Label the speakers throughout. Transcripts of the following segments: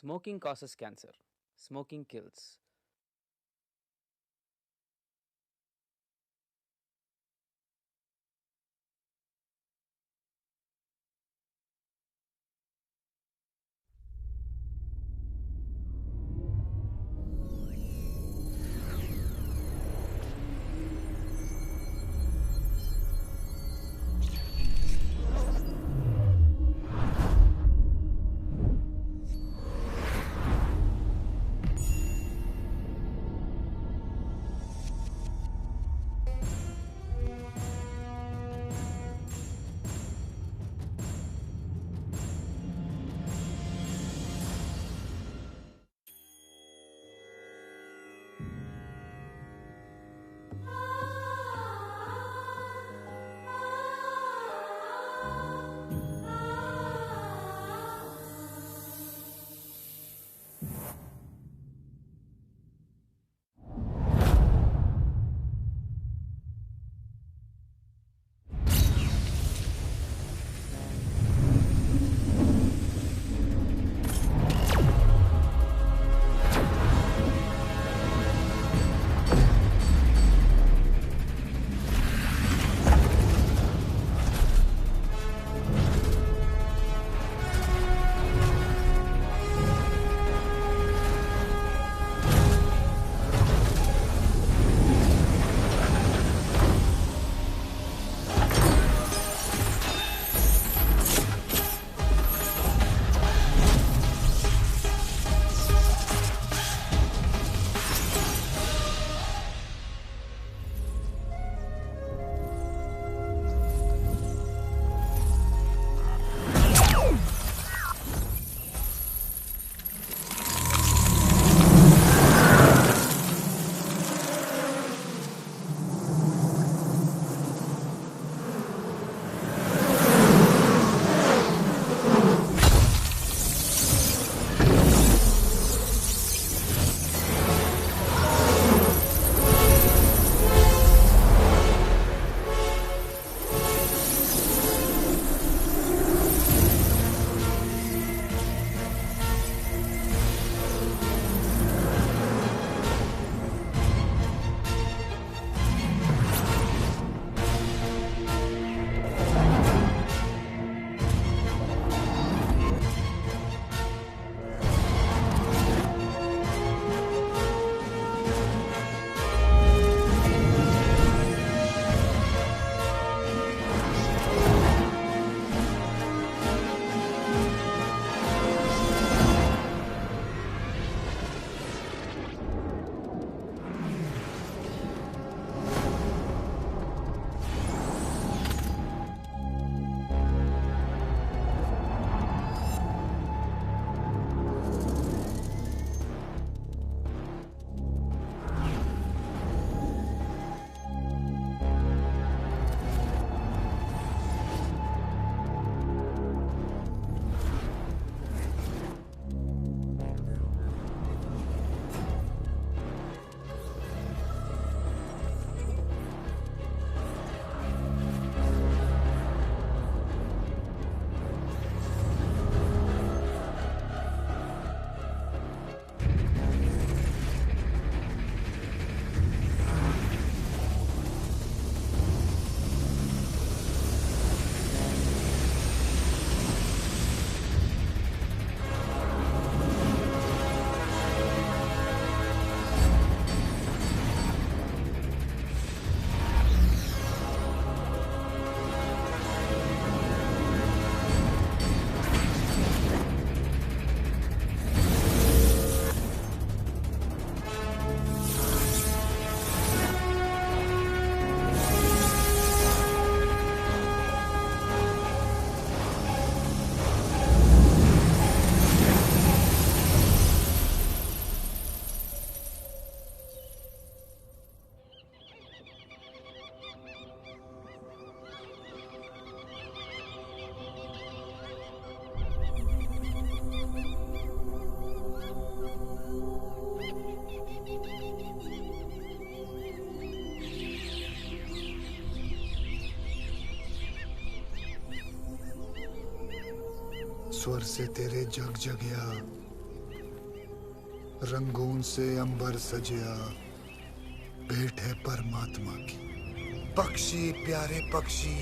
Speaker 1: Smoking causes cancer. Smoking kills.
Speaker 2: स्वर से तेरे जग जगया रंगून से अंबर सजया, भेंट है परमात्मा की। पक्षी प्यारे पक्षी,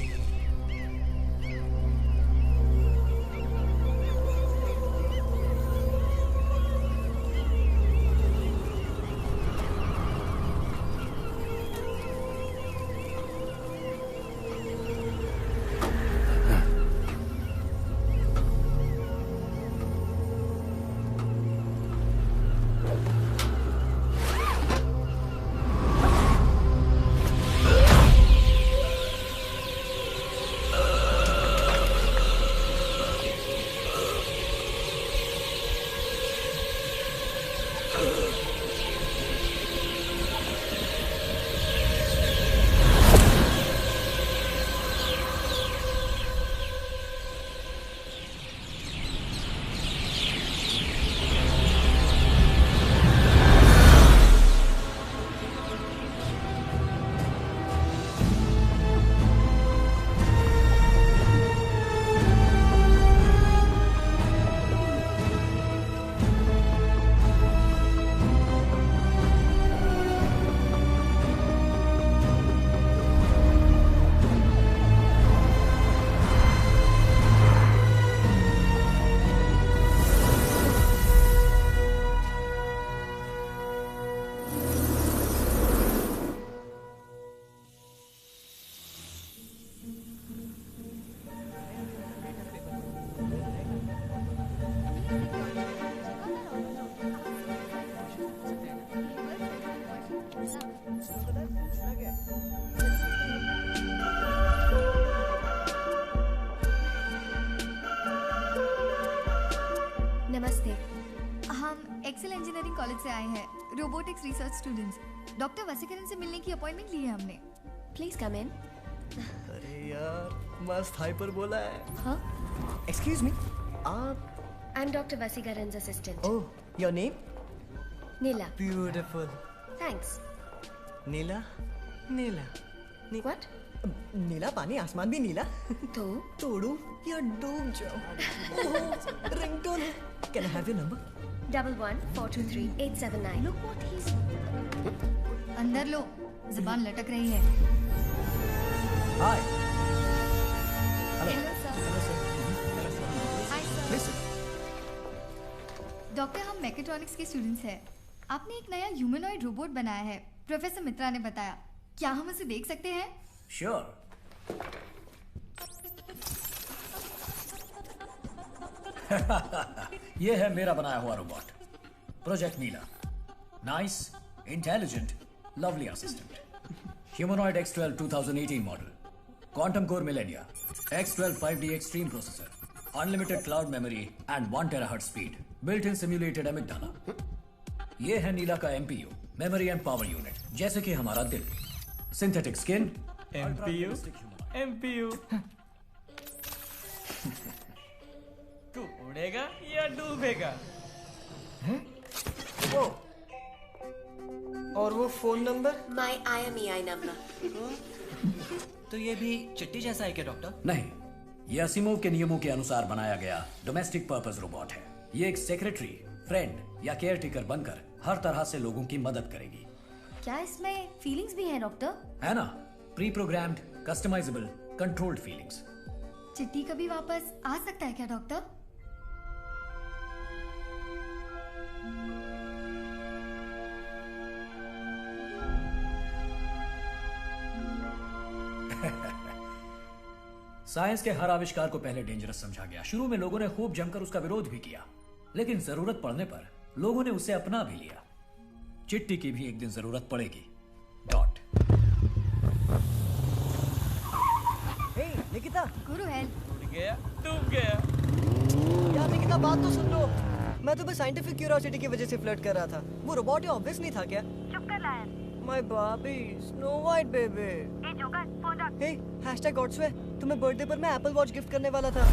Speaker 3: नमस्ते, हम एक्सेल इंजीनियरिंग कॉलेज से आए हैं, रोबोटिक्स रिसर्च स्टूडेंट्स। डॉक्टर वसीकरण से मिलने की अपॉइंटमेंट ली है हमने। प्लीज कम इन।
Speaker 4: अरे यार मस्त हाइपर बोला है।
Speaker 3: हाँ?
Speaker 4: एक्सक्यूज मी, आप?
Speaker 5: I'm Dr. Vasikaran's assistant.
Speaker 4: Oh, your name?
Speaker 5: Neela.
Speaker 4: Beautiful.
Speaker 5: Thanks.
Speaker 4: Neela, Neela,
Speaker 5: What?
Speaker 4: नीला पानी, आसमान भी नीला।
Speaker 5: तो?
Speaker 4: तोड़ू या डूब जाऊं? रिंगटोन है। Can I have your number?
Speaker 5: 11-423-879.
Speaker 3: Look what he's... अंदर लो, जुबान लटक रही है।
Speaker 4: Hi.
Speaker 3: Hello sir.
Speaker 4: Hello, sir.
Speaker 3: Hi sir.
Speaker 4: Listen.
Speaker 3: Doctor, हम मैकेट्रॉनिक्स के स्टूडेंट्स हैं। आपने एक नया ह्यूमनॉइड रोबोट बनाया है, प्रोफेसर मित्रा ने बताया। क्या हम उसे देख सकते हैं?
Speaker 4: Sure.
Speaker 6: ये है मेरा बनाया हुआ robot, project Neela. Nice, intelligent, lovely assistant. Humanoid X12 2018 model, quantum core millennia, X12 5D extreme processor, unlimited cloud memory and 1 terahertz speed, built in simulated amygdala. ये है नीला का MPU, memory and power unit, जैसे कि हमारा दिल। Synthetic skin,
Speaker 7: MPU तू उड़ेगा या डूबेगा?
Speaker 4: वो और वो phone number?
Speaker 5: My IMEI number.
Speaker 7: तो ये भी चिट्टी जैसा है क्या डॉक्टर?
Speaker 6: नहीं, ये असिमोव के नियमों के अनुसार बनाया गया डोमेस्टिक पर्पस रोबोट है। ये एक सेक्रेटरी, फ्रेंड या केयर टेकर बनकर हर तरह से लोगों की मदद करेगी।
Speaker 3: क्या इसमें फीलिंग्स भी हैं डॉक्टर?
Speaker 6: है ना? Pre programmed, customizable, controlled feelings.
Speaker 3: Chitti कभी वापस आ सकता है क्या डॉक्टर?
Speaker 6: साइंस के हर आविष्कार को पहले डेंजरस समझा गया। शुरू में लोगों ने खूब जमकर उसका विरोध भी किया, लेकिन जरूरत पड़ने पर लोगों ने उसे अपना भी लिया। चिट्टी की भी एक दिन जरूरत पड़ेगी। डॉट।
Speaker 4: हे निकिता,
Speaker 3: गुरु हेल्प।
Speaker 7: उड़ गया, डूब गया।
Speaker 4: यार निकिता बात तो सुन लो। मैं तो बस साइंटिफिक क्यूरियोसिटी की वजह से फ्लर्ट कर रहा था। वो रोबोट ही ऑब्वियस नहीं था क्या?
Speaker 8: चुप कर lion.
Speaker 4: My baby, snow white baby.
Speaker 8: ए जोकर, फोन रख।
Speaker 4: हे #गॉडस्वे, तुम्हें बर्थडे पर मैं एप्पल वॉच गिफ्ट करने वाला था।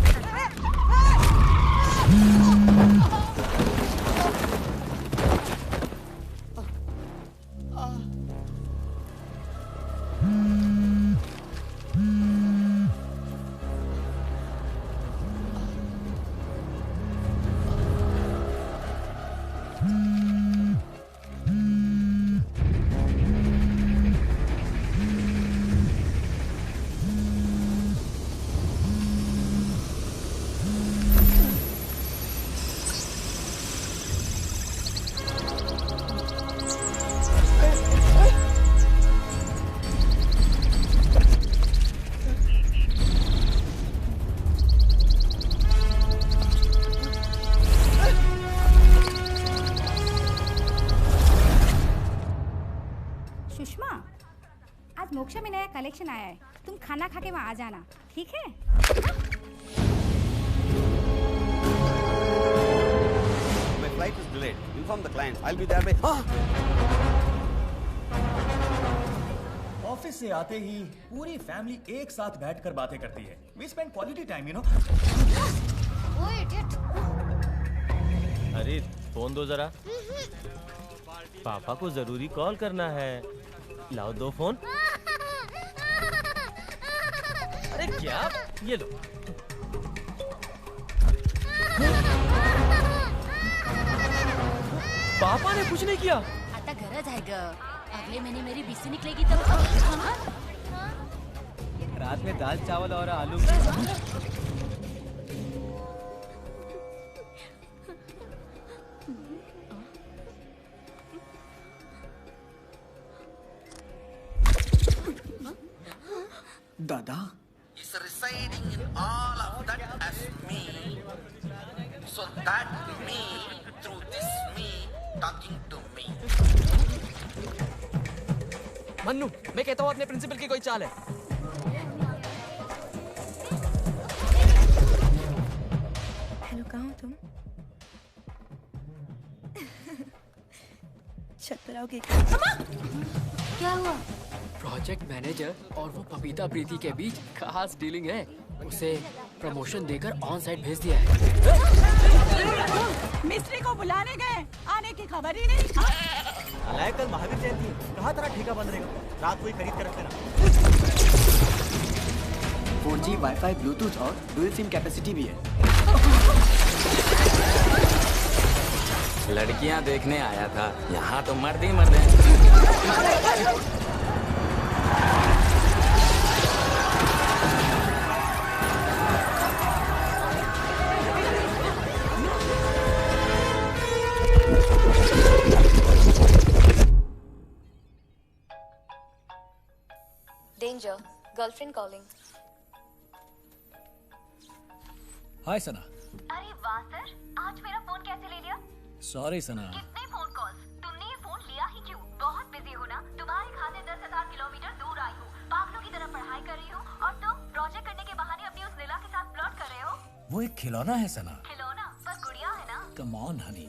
Speaker 9: कलेक्शन आया है, तुम खाना खा के वहाँ आ जाना, ठीक है?
Speaker 10: My flight is delayed. Inform the client. I'll be there by.
Speaker 7: Office से आते ही पूरी फैमिली एक साथ बैठकर बातें करती है. We spend quality time, you know.
Speaker 9: ओए इडियट!
Speaker 11: अरे फोन दो जरा. पापा को जरूरी कॉल करना है. लाओ दो फोन. अरे क्या? ये लो. पापा ने कुछ नहीं किया.
Speaker 12: आता गरज आहे ग. अगले महीने मेरी बीसी निकलेगी तब.
Speaker 11: रात में दाल चावल और आलू.
Speaker 10: Dada is residing in all of that as me. So that me through this me talking to me.
Speaker 11: Mannu, मैं कहता हूँ अपने प्रिंसिपल की कोई चाल है.
Speaker 9: हेलो, कहाँ हो तुम? छत पर आओगे?
Speaker 12: क्या हुआ?
Speaker 13: प्रोजेक्ट मैनेजर और वो पपीता प्रीति के बीच खास डीलिंग है. उसे प्रमोशन देकर ऑन साइट भेज दिया है.
Speaker 14: मिस्त्री को बुलाने गए, आने की खबर ही नहीं.
Speaker 11: कल महावीर जयंती, कहाँ तेरा ठेका बंद रहेगा? रात को ही खरीद कर रख लेना.
Speaker 15: 4G, वाईफाई, ब्लूटूथ और डुअल सिम कैपेसिटी भी है.
Speaker 1: लड़कियां देखने आया था, यहाँ तो मर्द ही मर्द हैं.
Speaker 5: Danger. Girlfriend calling.
Speaker 6: हाय सना.
Speaker 8: अरे वाह सर, आज मेरा फोन कैसे ले लिया?
Speaker 6: सॉरी सना.
Speaker 8: कितने फोन कॉल्स? तुमने ये फोन लिया ही क्यों? बहुत बिजी हो ना. तुम्हारे खाते 10,000 किलोमीटर दूर आई हूँ, पागलों की तरह पढ़ाई कर रही हूँ, और तुम प्रोजेक्ट करने के बहाने अपनी उस नीला के साथ फ्लर्ट कर रहे हो.
Speaker 6: वो एक खिलौना है सना.
Speaker 8: खिलौना? पर गुड़िया है ना.
Speaker 6: Come on Honey.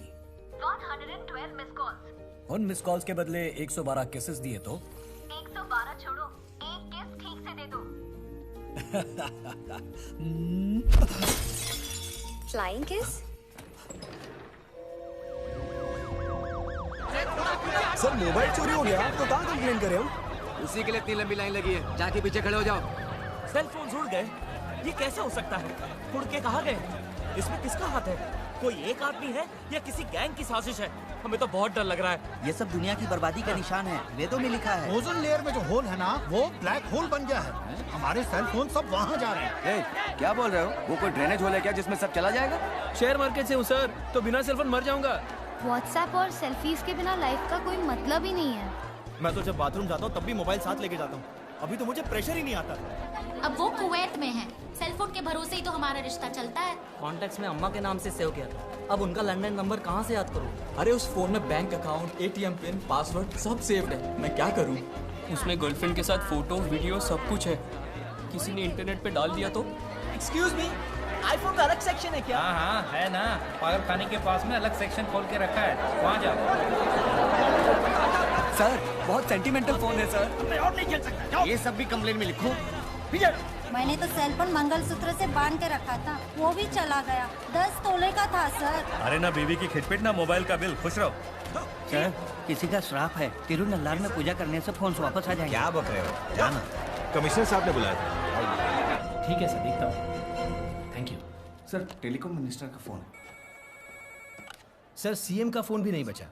Speaker 8: 112 miss calls.
Speaker 6: उन मिस कॉल्स के बदले 112 किसेस दिए तो.
Speaker 8: 112 छोड़ो, एक किस ठीक से दे दो.
Speaker 5: Flying kiss?
Speaker 10: सर मोबाइल चोरी हो गया तो कहाँ कंप्लेन करे हम?
Speaker 13: उसी के लिए इतनी लंबी लाइन लगी है. जाके पीछे खड़े हो जाओ.
Speaker 11: सेल फोन उड़ गए. ये कैसे हो सकता है? उड़ के कहाँ गए? इसमें किसका हाथ है? कोई एक आदमी है या किसी गैंग की साजिश है? हमें तो बहुत डर लग रहा है.
Speaker 15: ये सब दुनिया की बर्बादी का निशान है. वेदों में लिखा है.
Speaker 2: ओजोन लेयर में जो होल है ना, वो ब्लैक होल बन गया है. हमारे सेल फोन सब वहाँ जा रहे हैं.
Speaker 1: क्या बोल रहे हो? वो कोई ड्रेनेज होल है क्या जिसमें सब चला जाएगा?
Speaker 13: शेयर मार्केट से हूँ सर, तो बिना सेलफोन मर जाऊंगा.
Speaker 9: व्हाट्सएप और सेल्फीज के बिना लाइफ का कोई मतलब ही नहीं है.
Speaker 11: मैं तो जब बाथरूम जाता हूँ तब भी मोबाइल साथ लेके जाता हूँ. अभी तो मुझे प्रेशर ही नहीं आता.
Speaker 12: अब वो कुवैत में है. सेलफोन के भरोसे ही तो हमारा रिश्ता चलता है.
Speaker 4: कॉन्टेक्ट्स में अम्मा के नाम से सेव किया था. अब उनका लैंडलाइन नंबर कहाँ से याद करूँ?
Speaker 13: अरे उस फोन में bank account, ATM pin, password सब सेव्ड है. मैं क्या करूँ? उसमें गर्लफ्रेंड के साथ फोटो, वीडियो सब कुछ है. किसी ने इंटरनेट पे डाल दिया तो?
Speaker 4: एक्सक्यूज मी, आईफोन का अलग सेक्शन है क्या?
Speaker 7: हाँ है ना. पागल खाने के पास में अलग सेक्शन खोल के रखा है, वहाँ जाओ.
Speaker 15: सर बहुत सेंटिमेंटल फोन है सर.
Speaker 7: मैं और नहीं खेल सकता.
Speaker 15: ये सब भी कंप्लेन में लिखो.
Speaker 9: मैंने तो सेलफोन मंगलसूत्र से बांध के रखा था, वो भी चला गया. 10 तोले का था सर.
Speaker 11: अरे ना बीवी की खिटपिट ना मोबाइल का बिल. खुश रहो.
Speaker 15: सर किसी का श्राप है. तिरुनल्लार में पूजा करने से फोन वापस आ जाएंगे.
Speaker 11: क्या बक रहे हो? जाना. कमिश्नर साहब ने बुलाया था.
Speaker 13: ठीक है सर, देखता हूँ. Thank you.
Speaker 10: Sir telecom minister का फोन है.
Speaker 13: सर सीएम का फोन भी नहीं बचा.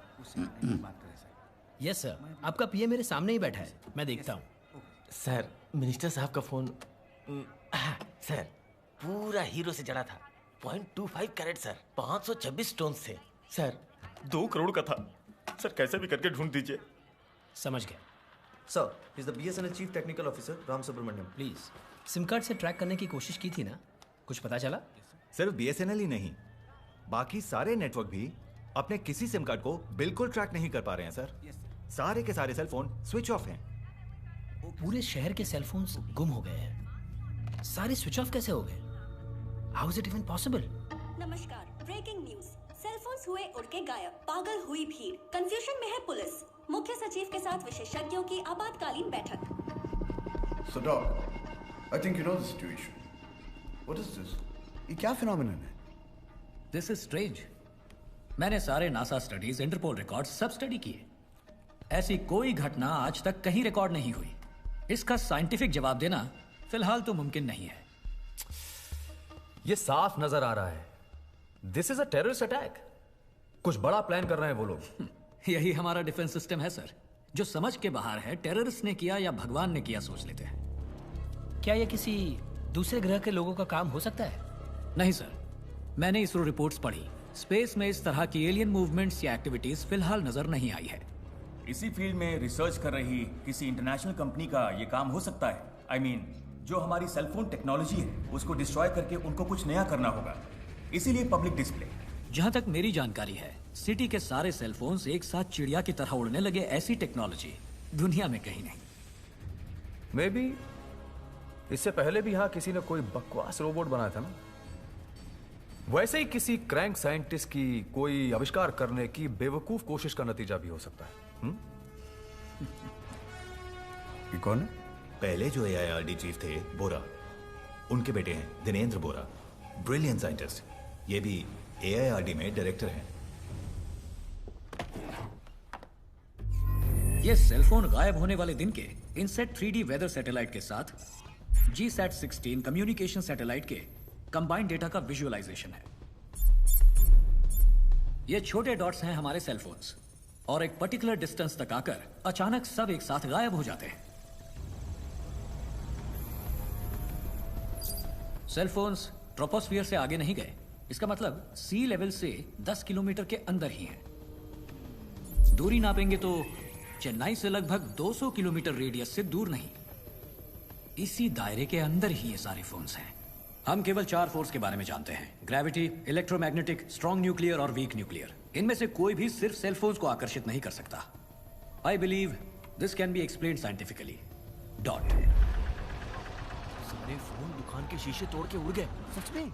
Speaker 13: यस सर, आपका पीए मेरे सामने ही बैठा है, मैं देखता हूँ.
Speaker 11: सर मिनिस्टर साहब का फोन. सर पूरा हीरो से जड़ा था. 0.25 कैरेट सर. 526 स्टोन्स थे. सर 2 करोड़ का था. सर कैसे भी करके ढूंढ दीजिए.
Speaker 13: समझ गया.
Speaker 16: Sir, is the BSNL chief technical officer Ram Subramaniam.
Speaker 13: Please. SIM card से ट्रैक करने की कोशिश की थी ना, कुछ पता चला?
Speaker 17: सिर्फ बीएसएनएल ही नहीं, बाकी सारे नेटवर्क भी अपने किसी सिम कार्ड को बिल्कुल ट्रैक नहीं कर पा रहे हैं सर. सारे के सारे सेल फोन स्विच ऑफ हैं.
Speaker 18: पूरे शहर के सेलफोन्स गुम हो गए हैं। सारे स्विच ऑफ कैसे हो गए? How is it even possible?
Speaker 19: नमस्कार, ब्रेकिंग न्यूज। सेलफोन्स हुए उड़ के गायब, पागल हुई भीड़, कंफ्यूजन में है पुलिस। मुख्य सचिव के साथ विशेषज्ञों की आपातकालीन बैठक।
Speaker 20: So Doc, I think you know the situation. What is this? ये क्या फिनोमिनन है?
Speaker 6: This is strange. मैंने सारे नासा स्टडीज, इंटरपोल रिकॉर्ड सब स्टडी किए। ऐसी कोई घटना आज तक कहीं रिकॉर्ड नहीं हुई। इसका साइंटिफिक जवाब देना फिलहाल तो मुमकिन नहीं है।
Speaker 17: ये साफ नजर आ रहा है, this is a terrorist attack. कुछ बड़ा प्लान कर रहे हैं वो लोग।
Speaker 6: यही हमारा डिफेंस सिस्टम है सर, जो समझ के बाहर है टेररिस्ट ने किया या भगवान ने किया सोच लेते हैं।
Speaker 18: क्या ये किसी दूसरे ग्रह के लोगों का काम हो सकता है?
Speaker 6: नहीं सर, मैंने इसरो रिपोर्ट्स पढ़ी। स्पेस में इस तरह की एलियन मूवमेंट्स या एक्टिविटीज फिलहाल नजर नहीं आई है।
Speaker 7: इसी फील्ड में रिसर्च कर रही किसी इंटरनेशनल कंपनी का ये काम हो सकता है। I mean, जो हमारी सेलफोन टेक्नोलॉजी है उसको डिस्ट्रॉय करके उनको कुछ नया करना होगा, इसीलिए पब्लिक डिस्प्ले।
Speaker 6: जहां तक मेरी जानकारी है, सिटी के सारे सेलफोन्स एक साथ चिड़िया की तरह उड़ने लगे, ऐसी टेक्नोलॉजी दुनिया में कहीं नहीं।
Speaker 17: मे बी इससे पहले भी यहाँ किसी ने कोई बकवास रोबोट बनाया था ना। वैसे ही किसी क्रैंक साइंटिस्ट की कोई आविष्कार करने की बेवकूफ कोशिश का नतीजा भी हो सकता है।
Speaker 20: ये कौन है?
Speaker 21: पहले जो AIRD चीफ थे, बोरा, उनके बेटे हैं दिनेंद्र बोरा, ब्रिलियंट साइंटिस्ट। ये भी AIRD में डायरेक्टर हैं।
Speaker 6: ये सेलफोन गायब होने वाले दिन के इनसेट 3D वेदर सैटेलाइट के साथ GSAT-16 कम्युनिकेशन सैटेलाइट के कंबाइंड डेटा का विजुअलाइजेशन है। ये छोटे डॉट्स हैं हमारे सेलफोन्स, और एक पर्टिकुलर डिस्टेंस तक आकर अचानक सब एक साथ गायब हो जाते हैं। सेलफोन्स ट्रोपोस्फियर से आगे नहीं गए, इसका मतलब सी लेवल से 10 किलोमीटर के अंदर ही हैं। दूरी नापेंगे तो चेन्नई से लगभग 200 किलोमीटर रेडियस से दूर नहीं। इसी दायरे के अंदर ही ये सारे फोन्स हैं। हम केवल 4 फोर्स के बारे में जानते हैं: ग्रेविटी, इलेक्ट्रोमैग्नेटिक, स्ट्रॉन्ग न्यूक्लियर और वीक न्यूक्लियर। इनमें से कोई भी सिर्फ सेलफोन्स को आकर्षित नहीं कर सकता। I believe this can be explained scientifically. Dot.
Speaker 18: सारे फोन दुकान के शीशे तोड़ के उड़ गए। सच में?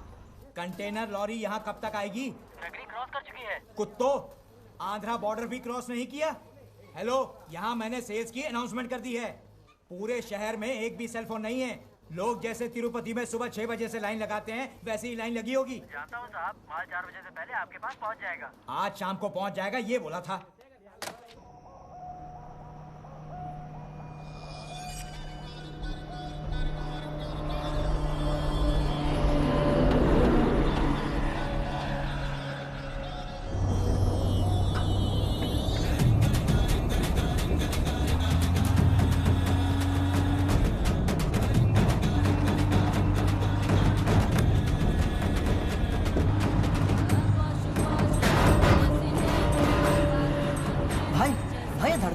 Speaker 22: कंटेनर लॉरी यहाँ कब तक आएगी?
Speaker 15: नगरी क्रॉस कर चुकी है।
Speaker 22: कुत्तों, आंध्रा बॉर्डर भी क्रॉस नहीं किया? हेलो, यहाँ मैंने सेल्स की अनाउंसमेंट कर दी है। पूरे शहर में एक भी सेलफोन नहीं है। लोग जैसे तिरुपति में सुबह 6 बजे से लाइन लगाते हैं, वैसे ही लाइन लगी होगी।
Speaker 15: जानता हूँ साहब, माल 4 बजे से पहले आपके पास पहुँच जाएगा।
Speaker 22: आज शाम को पहुँच जाएगा, ये बोला था।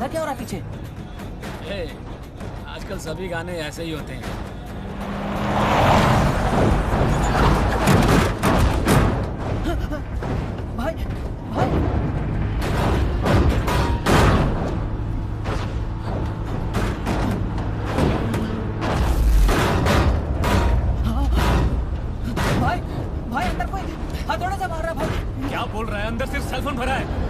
Speaker 15: क्या हो रहा है पीछे?
Speaker 13: आजकल सभी गाने ऐसे ही होते हैं।
Speaker 15: भाई भाई भाई भाई अंदर कोई हथौड़े से मार रहा है। भाई
Speaker 13: क्या बोल रहा है? अंदर सिर्फ सेलफोन भरा है।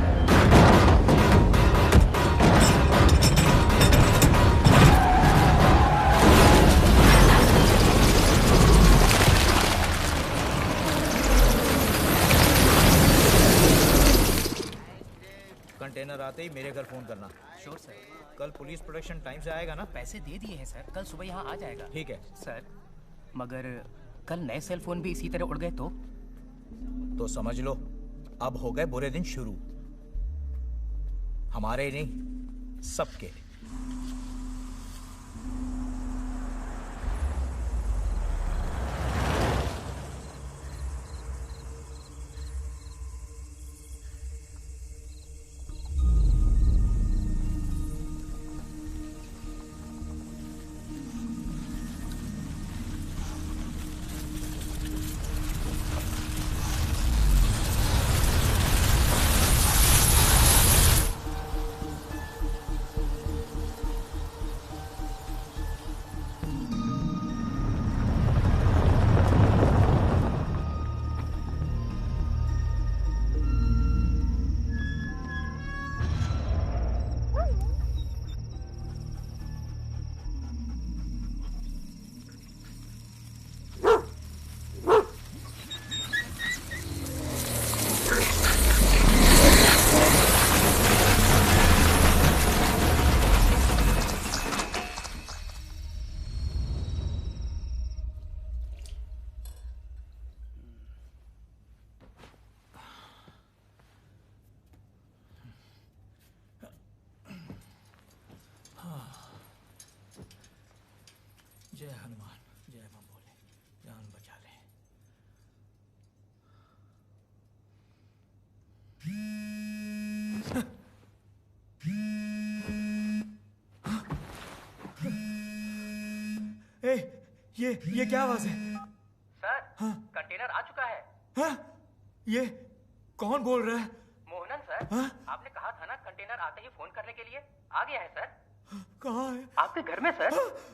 Speaker 22: कंटेनर आते ही मेरे घर फोन करना।
Speaker 15: Sure sir.
Speaker 22: कल पुलिस प्रोटेक्शन टाइम से आएगा ना?
Speaker 15: पैसे दे दिए हैं सर, कल सुबह यहाँ आ जाएगा।
Speaker 22: ठीक है
Speaker 15: सर। मगर कल नए सेलफोन भी इसी तरह उड़ गए तो
Speaker 22: समझ लो अब हो गए बुरे दिन शुरू। हमारे नहीं, सबके। ये क्या आवाज है?
Speaker 15: सर, कंटेनर आ चुका है।
Speaker 22: हाँ? ये कौन बोल रहा है?
Speaker 15: मोहनन सर,
Speaker 22: हाँ?
Speaker 15: आपने कहा था ना कंटेनर आते ही फोन करने के लिए। आ गया है सर।
Speaker 22: कहाँ है?
Speaker 15: आपके घर में sir.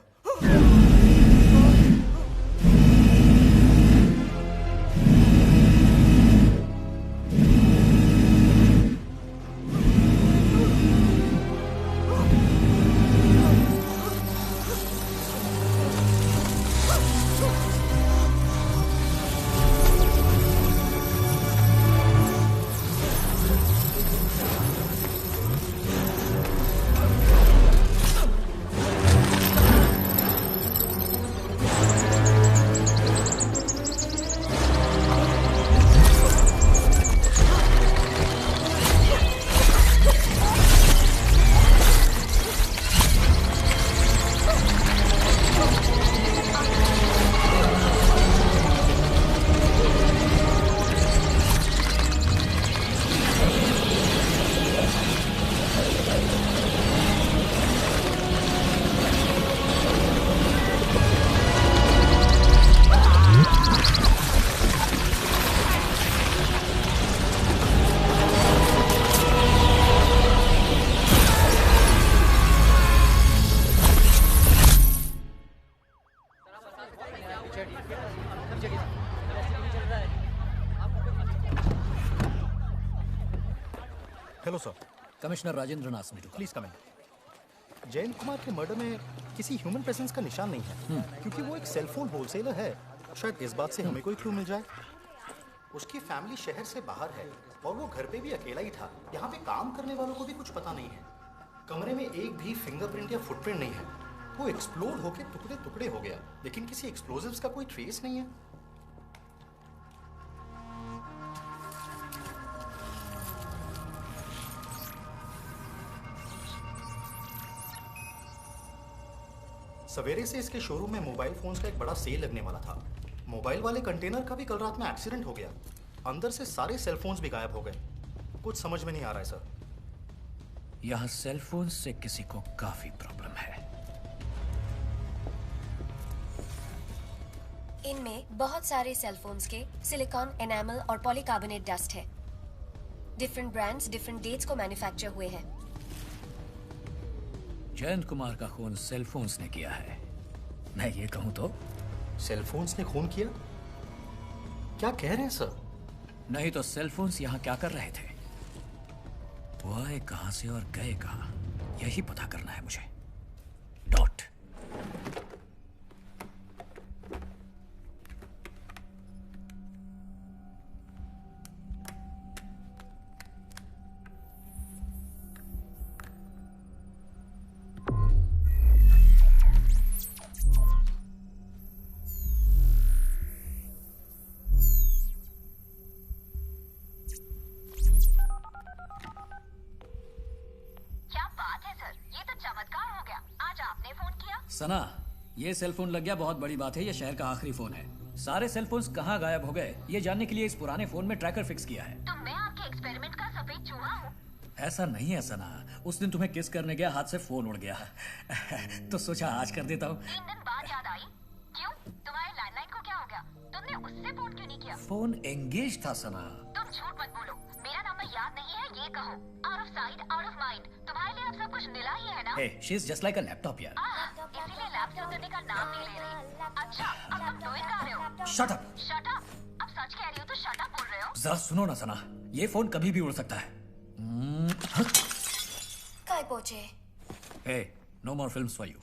Speaker 18: Hello sir.
Speaker 6: Commissioner Rajendra Nath Smith.
Speaker 18: Please come in. Jayant Kumar के मर्डर में किसी ह्यूमन प्रेजेंस का निशान नहीं है, क्योंकि वो एक सेलफोन होलसेलर है। शायद इस बात से हमें कोई क्लू मिल जाए। उसकी फैमिली शहर से बाहर है और वो घर पे भी अकेला ही था। यहाँ पे काम करने वालों को भी कुछ पता नहीं है। कमरे में एक भी फिंगरप्रिंट या फुटप्रिंट नहीं है। वो एक्सप्लोड होके टुकड़े टुकड़े हो गया, लेकिन किसी एक्सप्लोजिव्स का कोई ट्रेस नहीं है। सवेरे से इसके शोरूम में मोबाइल फोन्स का एक बड़ा सेल लगने वाला था। मोबाइल वाले कंटेनर का भी कल रात में एक्सीडेंट हो गया। अंदर से सारे सेल फोन्स भी गायब हो गए। कुछ समझ में नहीं आ रहा है सर।
Speaker 6: यहाँ सेल फोन से किसी को काफी प्रॉब्लम है।
Speaker 5: इनमें बहुत सारे सेल फोन्स के सिलिकॉन, एनामल और पॉलीकार्बोनेट डस्ट है। डिफरेंट ब्रांड्स डिफरेंट डेट्स को मैन्युफैक्चर हुए हैं।
Speaker 6: जयंत कुमार का खून सेल फोन्स ने किया है। मैं ये कहूं तो
Speaker 18: सेल फोन्स ने खून किया? क्या कह रहे हैं सर?
Speaker 6: नहीं तो सेल फोन्स यहाँ क्या कर रहे थे? वो आए कहां से और गए कहां, यही पता करना है मुझे। डॉट। सना, ये सेल फोन लग गया बहुत बड़ी बात है। ये शहर का आखिरी फोन है। सारे सेल फोन्स कहाँ गायब हो गए ये जानने के लिए इस पुराने फोन में ट्रैकर फिक्स किया है।
Speaker 8: तो मैं आपके एक्सपेरिमेंट का सफेद चूहा हूँ?
Speaker 6: ऐसा नहीं है सना, उस दिन तुम्हें किस करने गया हाथ से फोन उड़ गया तो सोचा आज कर देता हूँ।
Speaker 8: 3 दिन बाद याद आई। क्यों? तुम्हारे लैंडलाइन को क्या हो गया? तुमने उससे फोन क्यों नहीं किया?
Speaker 6: फोन एंगेज था सना।
Speaker 8: तुम झूठ मत बोलो। मेरा नंबर याद नहीं है ये कहो। Out of sight out of mind. तुम्हारे लिए अब सब कुछ नीला ही है ना?
Speaker 6: Hey, she's just like a laptop यार।
Speaker 8: इसीलिए लैब से उतरने का नाम नहीं ले रही। अच्छा, अब तुम डोइंग कर रहे हो?
Speaker 6: Shut up।
Speaker 8: Shut up? अब सच कह रही हो तो shut up बोल रहे हो?
Speaker 6: जरा सुनो ना सना, ये फोन कभी भी उड़ सकता है।
Speaker 5: काय पहुंचे?
Speaker 6: Hey, no more films for you।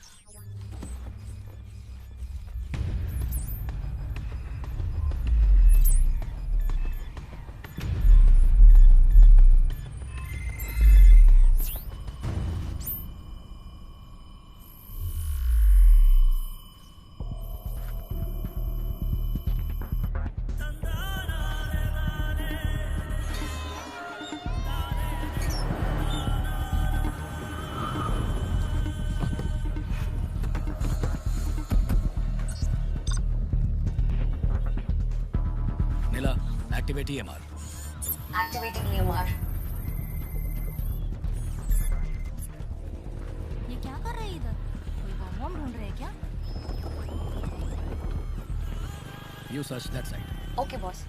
Speaker 6: Activate EMR।
Speaker 5: Activating EMR।
Speaker 9: ये क्या कर रहे हैं इधर? कोई बम ढूंढ रहे हैं क्या?
Speaker 15: You search that side.
Speaker 5: Okay, boss.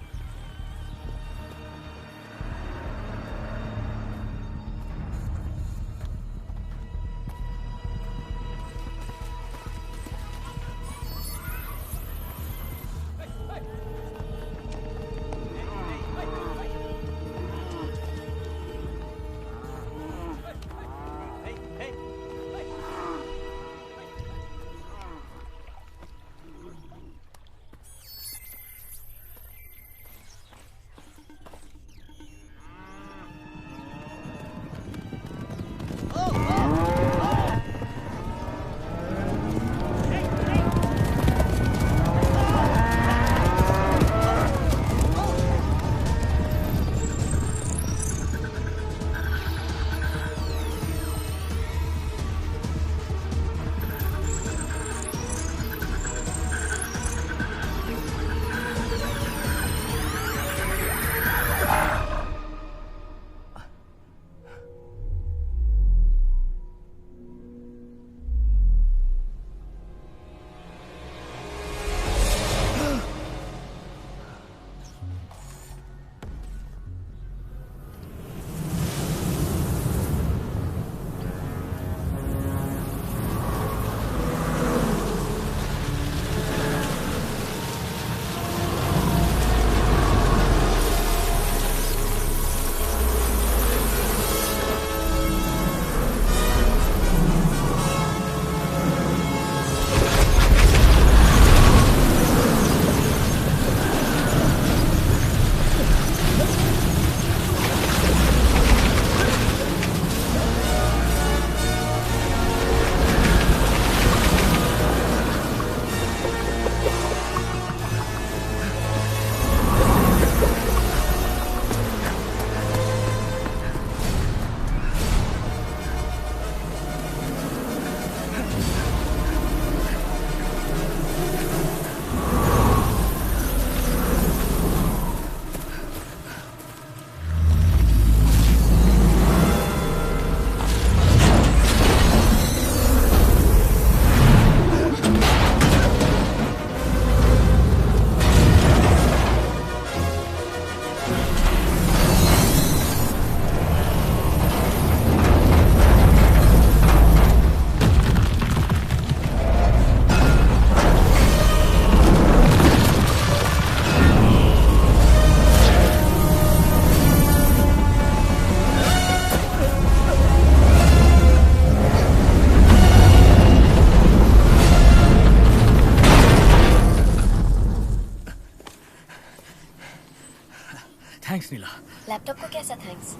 Speaker 6: Thanks Neela.
Speaker 5: Laptop को कैसा थैंक्स?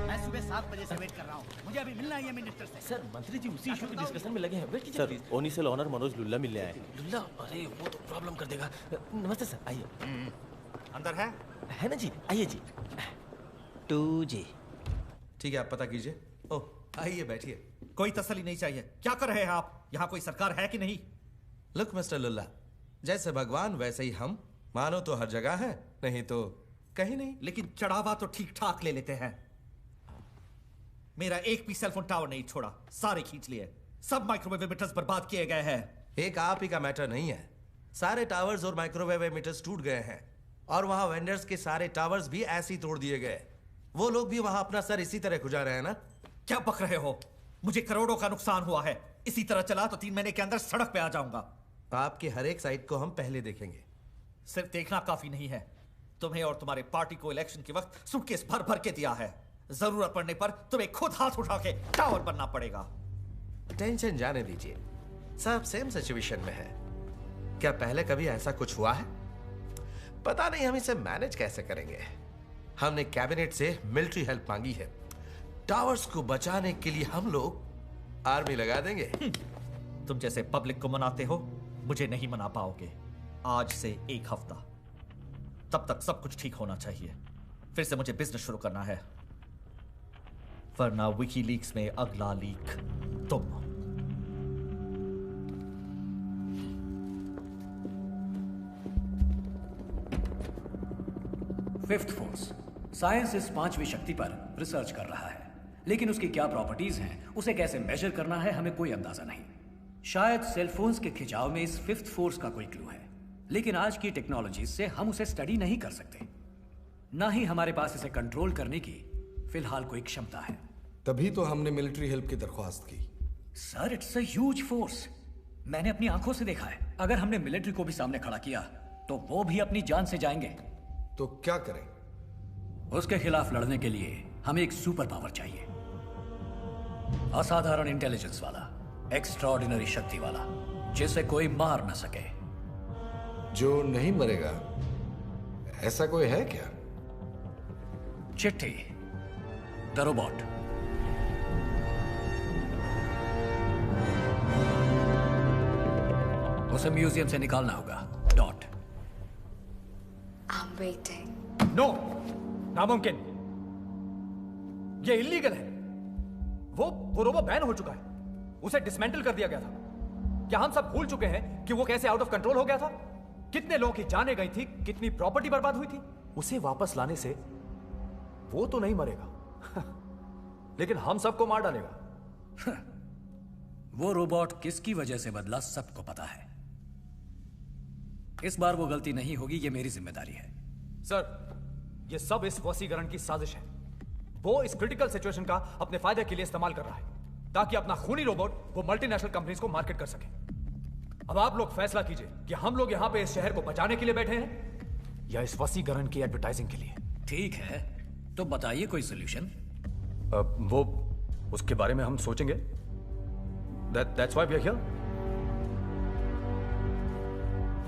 Speaker 15: मैं सुबह 7 बजे से वेट कर रहा हूँ, मुझे अभी मिलना ही है मिनिस्टर से।
Speaker 11: सर मंत्री जी उसी इशू की डिस्कशन में लगे हैं। वेट कीजिए प्लीज। ओनिसल ऑनर मनोज लुल्ला मिलने आए हैं। लुल्ला? अरे वो तो प्रॉब्लम कर देगा। नमस्ते सर, आइए।
Speaker 16: अंदर है?
Speaker 11: है ना जी, आइए जी।
Speaker 16: 2G। ठीक है, आप पता कीजिए। ओह आइए बैठिए।
Speaker 22: कोई तसल्ली नहीं चाहिए। क्या कर रहे हैं आप? यहाँ कोई सरकार है कि नहीं?
Speaker 16: लुक मिस्टर लुल्ला, जैसे भगवान वैसे ही हम, मानो तो हर जगह है, नहीं तो कहीं नहीं।
Speaker 22: लेकिन चढ़ावा तो ठीक ठाक ले लेते हैं। मेरा एक भी सेलफोन टावर नहीं छोड़ा, सारे खींच लिए। सब माइक्रोवेव एमिटर्स बर्बाद किए गए हैं।
Speaker 16: एक आप ही का मैटर नहीं है, सारे टावर्स और माइक्रोवेव एमिटर्स टूट गए हैं और वहां वेंडर्स के सारे टावर्स भी ऐसे ही तोड़ दिए गए। वो लोग भी वहां अपना सर इसी तरह खुजा रहे हैं ना।
Speaker 22: क्या बक रहे हो? मुझे करोड़ों का नुकसान हुआ है। इसी तरह चला तो 3 महीने के अंदर सड़क पे आ जाऊंगा।
Speaker 16: आपके हर एक साइट को हम पहले देखेंगे।
Speaker 22: सिर्फ देखना काफी नहीं है, तुम्हें और तुम्हारे पार्टी को इलेक्शन के वक्त सूटकेस भर भर के दिया है। जरूरत पड़ने पर तुम्हें खुद हाथ उठा के टावर बनना पड़ेगा।
Speaker 16: टेंशन जाने दीजिए, सब सेम सिचुएशन में है। क्या पहले कभी ऐसा कुछ हुआ है? पता नहीं हम इसे मैनेज कैसे करेंगे। हमने कैबिनेट से मिलिट्री हेल्प मांगी है। टावर्स को बचाने के लिए हम लोग आर्मी लगा देंगे।
Speaker 22: तुम जैसे पब्लिक को मनाते हो, मुझे नहीं मना पाओगे। आज से 1 हफ्ता, तब तक सब कुछ ठीक होना चाहिए। फिर से मुझे बिजनेस शुरू करना है, वरना विकीलीक्स में अगला लीक तुम।
Speaker 6: फिफ्थ फोर्स साइंस इस पांचवी शक्ति पर रिसर्च कर रहा है, लेकिन उसकी क्या प्रॉपर्टीज हैं, उसे कैसे मेजर करना है, हमें कोई अंदाजा नहीं। शायद सेलफोन्स के खिंचाव में इस फिफ्थ फोर्स का कोई क्लू है, लेकिन आज की टेक्नोलॉजी से हम उसे स्टडी नहीं कर सकते, ना ही हमारे पास इसे कंट्रोल करने की फिलहाल कोई क्षमता है।
Speaker 3: तभी तो हमने मिलिट्री हेल्प की दरख्वास्त की।
Speaker 6: Sir, it's a huge force. मैंने अपनी आंखों से देखा है। अगर हमने मिलिट्री को भी सामने खड़ा किया तो वो भी अपनी जान से जाएंगे।
Speaker 3: तो क्या करें?
Speaker 6: उसके खिलाफ लड़ने के लिए हमें एक सुपर पावर चाहिए, असाधारण इंटेलिजेंस वाला, एक्स्ट्राऑर्डिनरी शक्ति वाला, जिसे कोई मार न सके।
Speaker 3: जो नहीं मरेगा, ऐसा कोई है क्या?
Speaker 6: चिट्ठी, द रोबोट। उसे म्यूजियम से निकालना होगा। डॉट।
Speaker 5: I'm waiting.
Speaker 17: नो, नामुमकिन। ये इलीगल है। वो रोबो बैन हो चुका है। उसे डिसमेंटल कर दिया गया था। क्या हम सब भूल चुके हैं कि वो कैसे आउट ऑफ कंट्रोल हो गया था? कितने लोगों की जानें गई थी, कितनी प्रॉपर्टी बर्बाद हुई थी। उसे वापस लाने से वो तो नहीं मरेगा लेकिन हम सबको मार डालेगा।
Speaker 6: वो रोबोट किसकी वजह से बदला सबको पता है। इस बार वो गलती नहीं होगी, ये मेरी जिम्मेदारी है।
Speaker 17: सर, ये सब इस वसीकरण की साजिश है। वो इस क्रिटिकल सिचुएशन का अपने फायदे के लिए इस्तेमाल कर रहा है ताकि अपना खूनी रोबोट वो मल्टीनेशनल कंपनीज को मार्केट कर सके। अब आप लोग फैसला कीजिए कि हम लोग यहां पे इस शहर को बचाने के लिए बैठे हैं या इस वसीकरण की एडवर्टाइजिंग के लिए।
Speaker 6: ठीक है, तो बताइए कोई सोल्यूशन।
Speaker 17: वो उसके बारे में हम सोचेंगे। That's why we are here.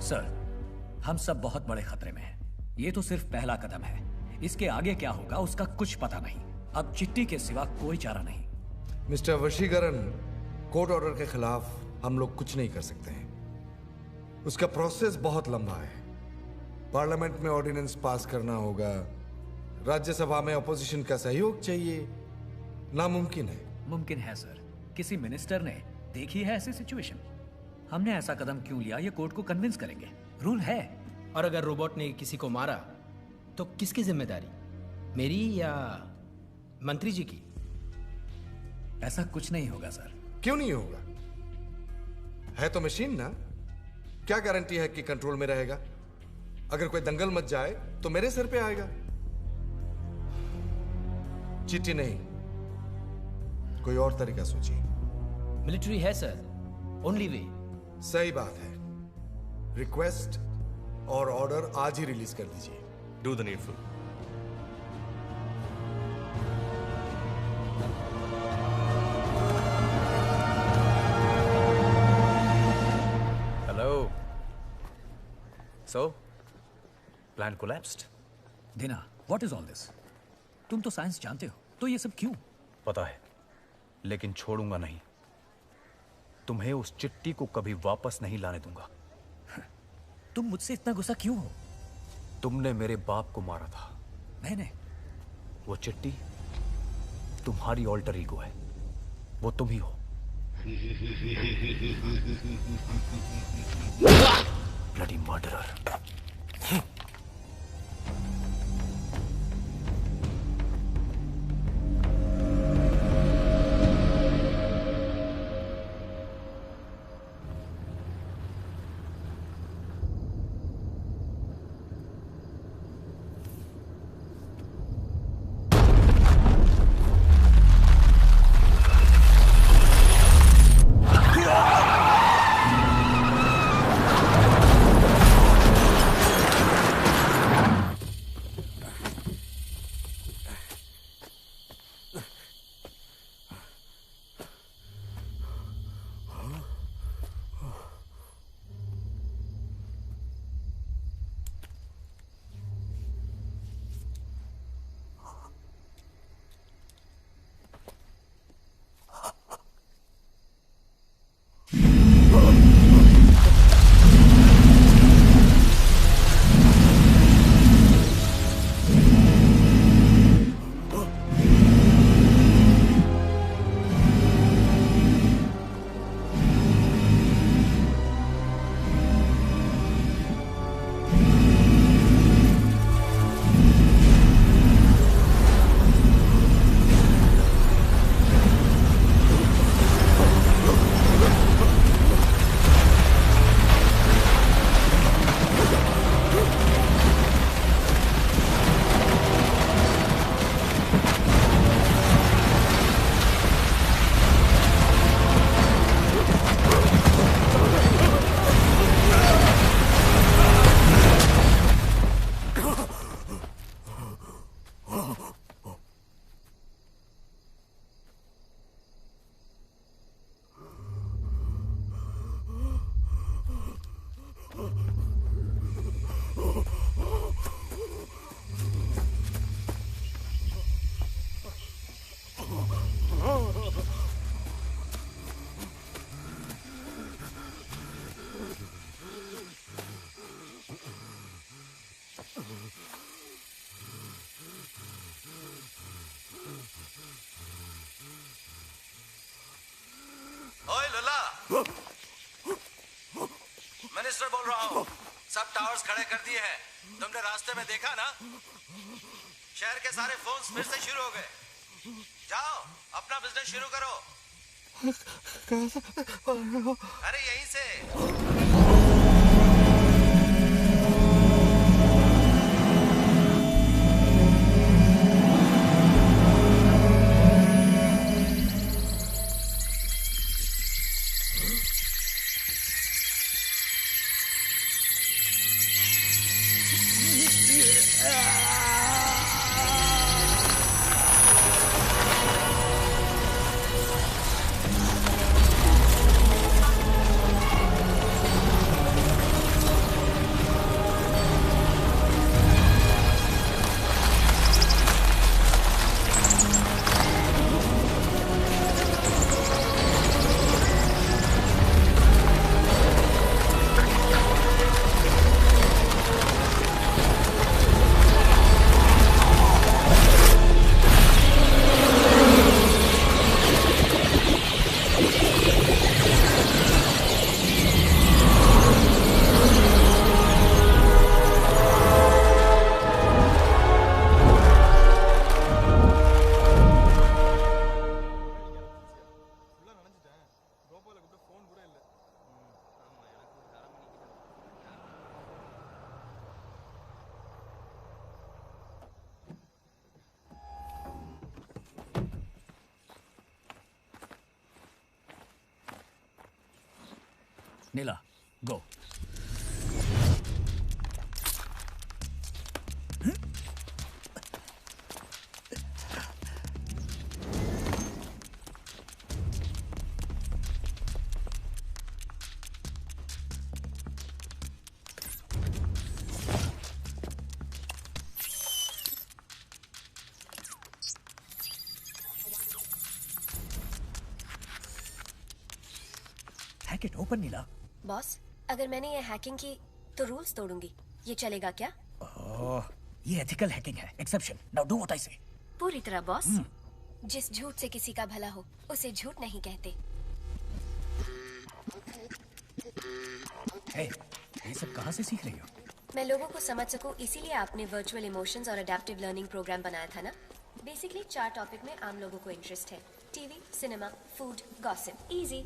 Speaker 6: Sir, हम सब बहुत बड़े खतरे में हैं। ये तो सिर्फ पहला कदम है। इसके आगे क्या होगा उसका कुछ पता नहीं। अब चिट्ठी के सिवा कोई चारा नहीं।
Speaker 3: मिस्टर वशीकरण, कोर्ट ऑर्डर के खिलाफ हम लोग कुछ नहीं कर सकते हैं। उसका प्रोसेस बहुत लंबा है। पार्लियामेंट में ऑर्डिनेंस पास करना होगा, राज्यसभा में अपोजिशन का सहयोग चाहिए। नामुमकिन है।
Speaker 6: मुमकिन है सर। किसी मिनिस्टर ने देखी है ऐसी सिचुएशन? हमने ऐसा कदम क्यों लिया, ये कोर्ट को कन्विंस करेंगे। रूल है।
Speaker 15: और अगर रोबोट ने किसी को मारा तो किसकी जिम्मेदारी, मेरी या मंत्री जी की?
Speaker 6: ऐसा कुछ नहीं होगा सर।
Speaker 3: क्यों नहीं होगा? है तो मशीन ना। क्या गारंटी है कि कंट्रोल में रहेगा? अगर कोई दंगल मच जाए तो मेरे सर पे आएगा। चिट्ठी नहीं, कोई और तरीका सोचिए।
Speaker 15: मिलिट्री है सर, ओनली वे।
Speaker 3: सही बात है। रिक्वेस्ट और ऑर्डर आज ही रिलीज कर दीजिए।
Speaker 11: Do the needful.
Speaker 17: Hello. So plan collapsed?
Speaker 6: दिना, व्हाट इज ऑल दिस? तुम तो साइंस जानते हो, तो ये सब क्यों?
Speaker 17: पता है, लेकिन छोड़ूंगा नहीं। तुम्हें उस चिट्ठी को कभी वापस नहीं लाने दूंगा।
Speaker 6: तुम मुझसे इतना गुस्सा क्यों हो?
Speaker 17: तुमने मेरे बाप को मारा था।
Speaker 6: मैंने?
Speaker 17: वो चिट्ठी तुम्हारी ऑल्टर ईगो है, वो तुम ही हो। Bloody murderer.
Speaker 16: मिनिस्टर बोल रहा हूँ। सब टावर्स खड़े कर दिए हैं। तुमने रास्ते में देखा ना? शहर के सारे फोन्स फिर से शुरू हो गए। जाओ अपना बिजनेस शुरू करो। अरे यहीं से।
Speaker 6: Neela go. Hack it open Neela.
Speaker 5: Boss, अगर मैंने ये हैकिंग की तो रूल्स तोड़ूंगी, ये चलेगा क्या?
Speaker 6: ओह, ये एथिकल हैकिंग है, exception. Now do what I से।
Speaker 5: पूरी तरह बॉस। जिस झूठ से किसी का भला हो उसे झूठ नहीं कहते।
Speaker 6: हे, ये सब कहाँ से सीख रही हो?
Speaker 5: मैं लोगों को समझ सकूं, इसीलिए आपने वर्चुअल इमोशंस और अडैप्टिव लर्निंग प्रोग्राम बनाया था ना। बेसिकली 4 टॉपिक में आम लोगों को इंटरेस्ट है। TV, cinema, food, gossip. Easy.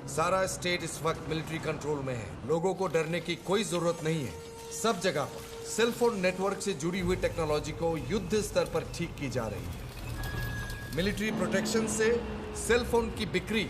Speaker 3: सारा स्टेट इस वक्त मिलिट्री कंट्रोल में है। लोगों को डरने की कोई जरूरत नहीं है। सब जगह पर सेलफोन नेटवर्क से जुड़ी हुई टेक्नोलॉजी को युद्ध स्तर पर ठीक की जा रही है। मिलिट्री प्रोटेक्शन से सेलफोन की बिक्री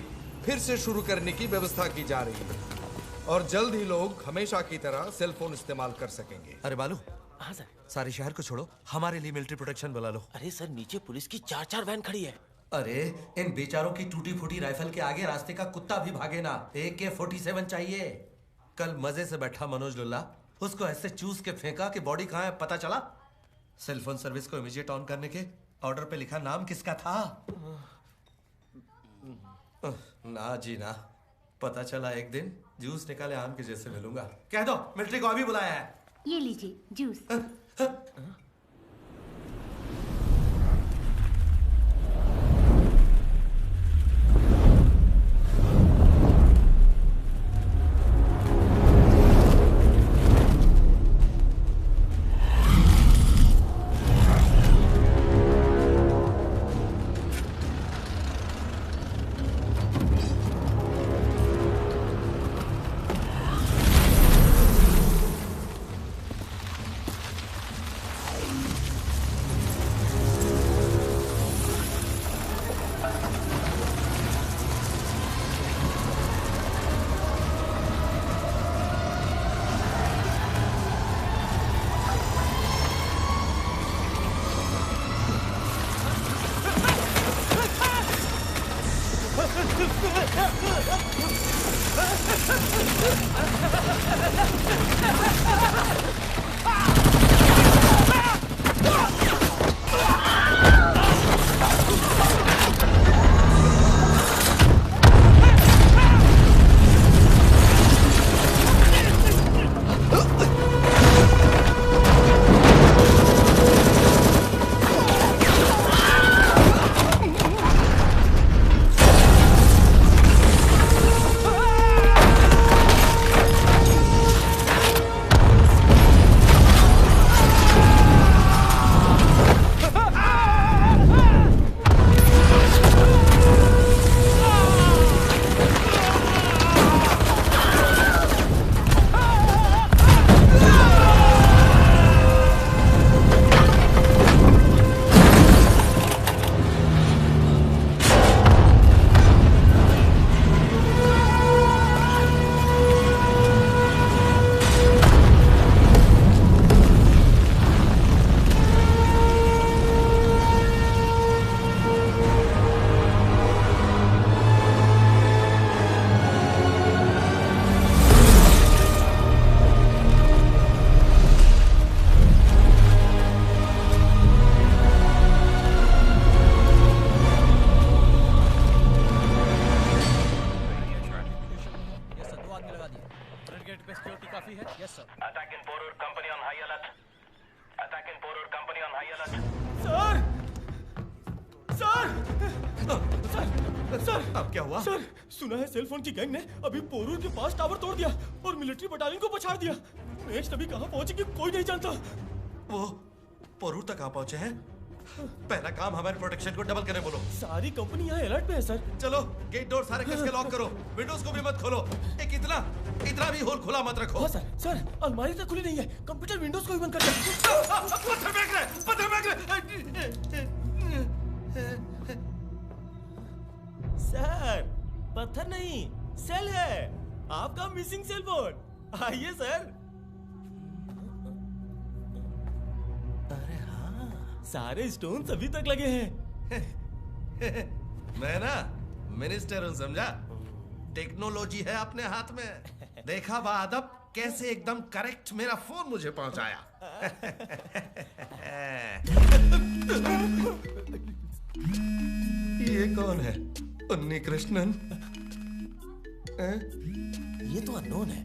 Speaker 3: फिर से शुरू करने की व्यवस्था की जा रही है और जल्द ही लोग हमेशा की तरह सेलफोन इस्तेमाल कर सकेंगे।
Speaker 16: अरे बालू।
Speaker 11: हाँ सर।
Speaker 16: सारे शहर को छोड़ो, हमारे लिए मिलिट्री प्रोटेक्शन बुला लो।
Speaker 11: अरे सर, नीचे पुलिस की 4-4 वैन खड़ी है।
Speaker 16: अरे इन बेचारों की टूटी फूटी राइफल के आगे रास्ते का कुत्ता भी भागे ना। AK-47 चाहिए। कल मजे से बैठा मनोज लुल्ला, उसको ऐसे चूस के फेंका कि बॉडी कहाँ है पता चला। सेलफोन सर्विस को इमीडिएट ऑन करने के ऑर्डर पे लिखा नाम किसका था? ना जी ना, पता चला एक दिन जूस निकाले आम के जैसे मिलूंगा। कह दो मिलिट्री को अभी बुलाया है।
Speaker 9: ये लीजिए जूस।
Speaker 11: सर
Speaker 16: अब क्या हुआ?
Speaker 11: सर सुना है सेलफोन की गैंग ने अभी पोरूर के पास टावर तोड़ दिया और मिलिट्री बटालियन को पछाड़ दिया। नेक्स्ट अभी कहाँ पहुंचेगी कोई नहीं जानता।
Speaker 16: वो पोरूर तक कहाँ पहुंचे हैं? पहला काम हमारे प्रोटेक्शन को डबल करने बोलो।
Speaker 11: सारी कंपनी यहाँ अलर्ट पे है सर।
Speaker 16: चलो गेट डोर सारे कस के लॉक करो, विंडोज को भी मत खोलो। एक इतना भी होल खुला मत रखो।
Speaker 11: हाँ सर अलमारी तक खुली नहीं है, कंप्यूटर विंडोज को भी बंद कर दिया।
Speaker 16: पत्थर फेंक रहे।
Speaker 11: सर पत्थर नहीं सेल है, आपका मिसिंग सेल फोन। आइए सर। अरे हाँ सारे स्टोन अभी तक लगे हैं।
Speaker 16: मैं ना मिनिस्टर हूं समझा। टेक्नोलॉजी है अपने हाथ में। देखा बादब कैसे एकदम करेक्ट मेरा फोन मुझे पहुंचाया। ये कौन है? उन्नी कृष्णन?
Speaker 11: ये तो अननोन है।